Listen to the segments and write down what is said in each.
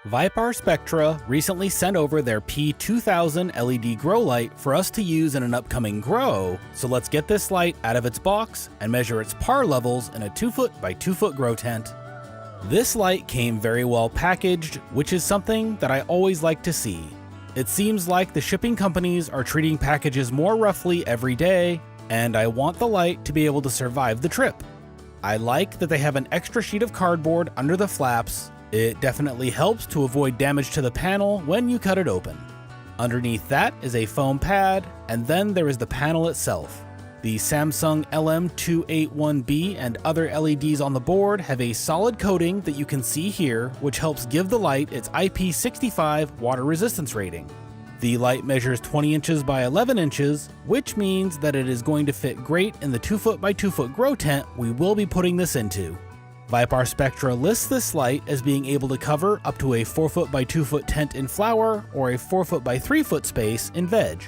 ViparSpectra recently sent over their P2000 LED grow light for us to use in an upcoming grow, so let's get this light out of its box and measure its PAR levels in a 2-foot by 2-foot grow tent. This light came very well packaged, which is something that I always like to see. It seems like the shipping companies are treating packages more roughly every day, and I want the light to be able to survive the trip. I like that they have an extra sheet of cardboard under the flaps. It definitely helps to avoid damage to the panel when you cut it open. Underneath that is a foam pad, and then there is the panel itself. The Samsung LM281B and other LEDs on the board have a solid coating that you can see here, which helps give the light its IP65 water resistance rating. The light measures 20 inches by 11 inches, which means that it is going to fit great in the 2-foot by 2-foot grow tent we will be putting this into. ViparSpectra lists this light as being able to cover up to a 4-foot by 2-foot tent in flower or a 4-foot by 3-foot space in veg.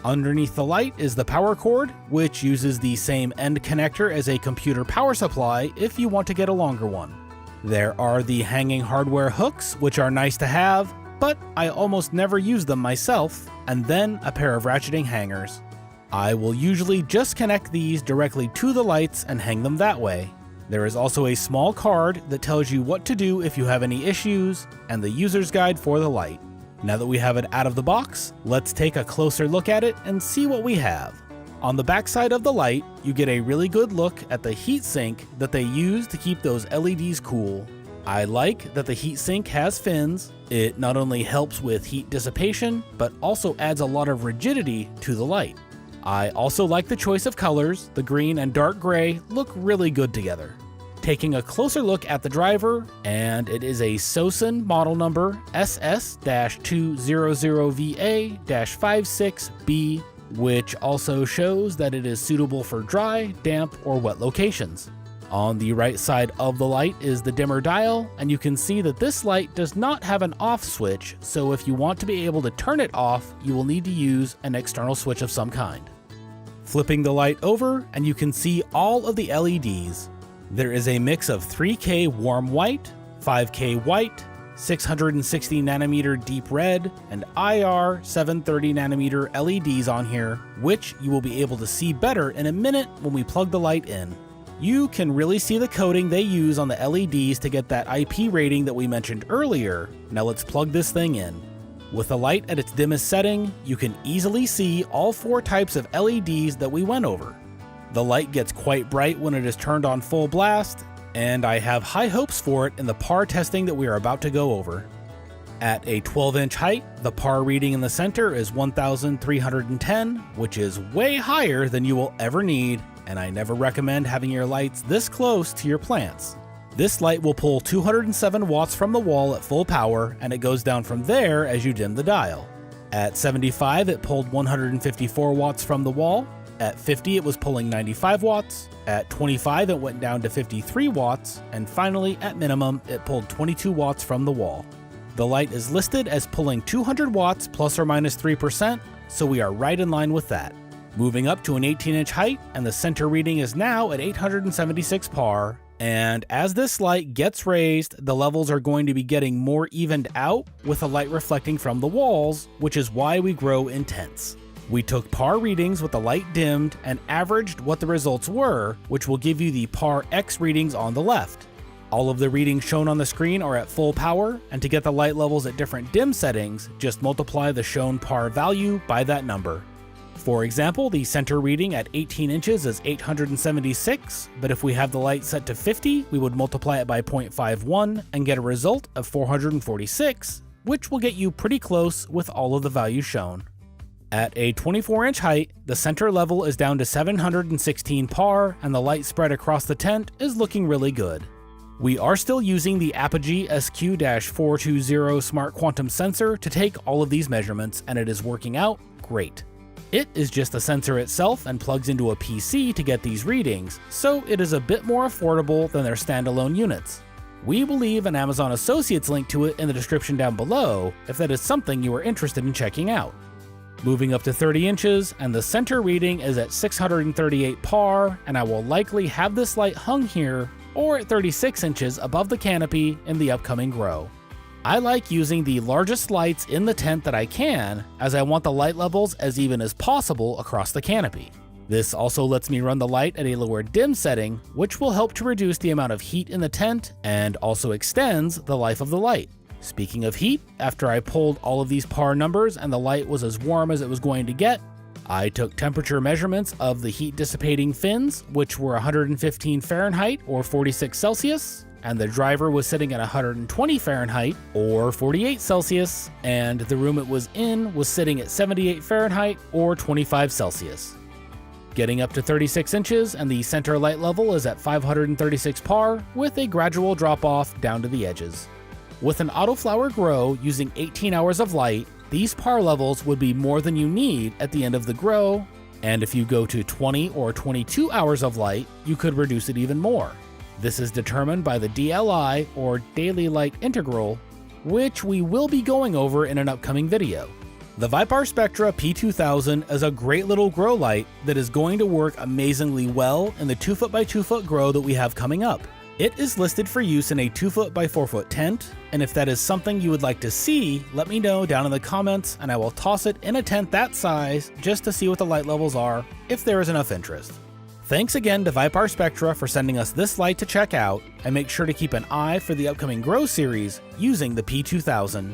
Underneath the light is the power cord, which uses the same end connector as a computer power supply if you want to get a longer one. There are the hanging hardware hooks, which are nice to have, but I almost never use them myself, and then a pair of ratcheting hangers. I will usually just connect these directly to the lights and hang them that way. There is also a small card that tells you what to do if you have any issues, and the user's guide for the light. Now that we have it out of the box, let's take a closer look at it and see what we have. On the backside of the light, you get a really good look at the heat sink that they use to keep those LEDs cool. I like that the heat sink has fins. It not only helps with heat dissipation, but also adds a lot of rigidity to the light. I also like the choice of colors. The green and dark gray look really good together. Taking a closer look at the driver, and it is a Sosen model number SS-200VA-56B, which also shows that it is suitable for dry, damp, or wet locations. On the right side of the light is the dimmer dial, and you can see that this light does not have an off switch, so if you want to be able to turn it off, you will need to use an external switch of some kind. Flipping the light over, and you can see all of the LEDs. There is a mix of 3K warm white, 5K white, 660 nanometer deep red, and IR 730 nanometer LEDs on here, which you will be able to see better in a minute when we plug the light in. You can really see the coating they use on the LEDs to get that IP rating that we mentioned earlier. Now let's plug this thing in. With the light at its dimmest setting, you can easily see all 4 types of LEDs that we went over. The light gets quite bright when it is turned on full blast, and I have high hopes for it in the PAR testing that we are about to go over. At a 12-inch height, the PAR reading in the center is 1,310, which is way higher than you will ever need, and I never recommend having your lights this close to your plants. This light will pull 207 watts from the wall at full power, and it goes down from there as you dim the dial. At 75, it pulled 154 watts from the wall. At 50, it was pulling 95 watts. At 25, it went down to 53 watts. And finally, at minimum, it pulled 22 watts from the wall. The light is listed as pulling 200 watts plus or minus 3%, so we are right in line with that. Moving up to an 18-inch height, and the center reading is now at 876 PAR. And as this light gets raised, the levels are going to be getting more evened out with the light reflecting from the walls, which is why we grow in tents. We took PAR readings with the light dimmed and averaged what the results were, which will give you the PAR X readings on the left. All of the readings shown on the screen are at full power, and to get the light levels at different dim settings, just multiply the shown PAR value by that number. For example, the center reading at 18 inches is 876, but if we have the light set to 50, we would multiply it by 0.51 and get a result of 446, which will get you pretty close with all of the values shown. At a 24-inch height, the center level is down to 716 PAR, and the light spread across the tent is looking really good. We are still using the Apogee SQ-420 Smart Quantum sensor to take all of these measurements, and it is working out great. It is just the sensor itself and plugs into a PC to get these readings, so it is a bit more affordable than their standalone units. We will leave an Amazon Associates link to it in the description down below if that is something you are interested in checking out. Moving up to 30 inches, and the center reading is at 638 PAR, and I will likely have this light hung here or at 36 inches above the canopy in the upcoming grow. I like using the largest lights in the tent that I can, as I want the light levels as even as possible across the canopy. This also lets me run the light at a lower dim setting, which will help to reduce the amount of heat in the tent and also extends the life of the light. Speaking of heat, after I pulled all of these par numbers and the light was as warm as it was going to get, I took temperature measurements of the heat dissipating fins, which were 115 Fahrenheit or 46 Celsius, and the driver was sitting at 120 Fahrenheit or 48 Celsius, and the room it was in was sitting at 78 Fahrenheit or 25 Celsius. Getting up to 36 inches and the center light level is at 536 par with a gradual drop off down to the edges. With an autoflower grow using 18 hours of light, these par levels would be more than you need at the end of the grow, and if you go to 20 or 22 hours of light, you could reduce it even more. This is determined by the DLI or Daily Light Integral, which we will be going over in an upcoming video. The ViparSpectra P2000 is a great little grow light that is going to work amazingly well in the 2-foot by 2-foot grow that we have coming up. It is listed for use in a 2-foot by 4-foot tent, and if that is something you would like to see, let me know down in the comments and I will toss it in a tent that size just to see what the light levels are, if there is enough interest. Thanks again to ViparSpectra for sending us this light to check out, and make sure to keep an eye for the upcoming grow series using the P2000.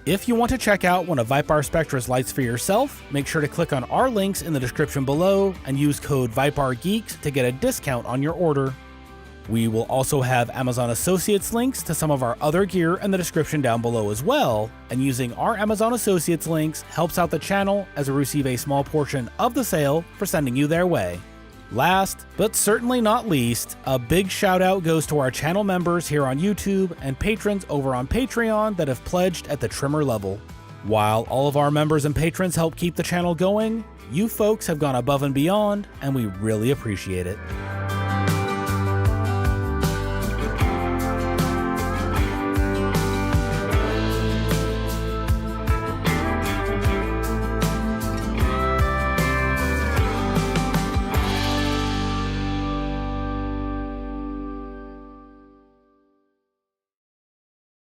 If you want to check out one of ViparSpectra's lights for yourself, make sure to click on our links in the description below and use code VIPARGEEKS to get a discount on your order. We will also have Amazon Associates links to some of our other gear in the description down below as well, and using our Amazon Associates links helps out the channel as we receive a small portion of the sale for sending you their way. Last, but certainly not least, a big shout out goes to our channel members here on YouTube and patrons over on Patreon that have pledged at the trimmer level. While all of our members and patrons help keep the channel going, you folks have gone above and beyond, and we really appreciate it.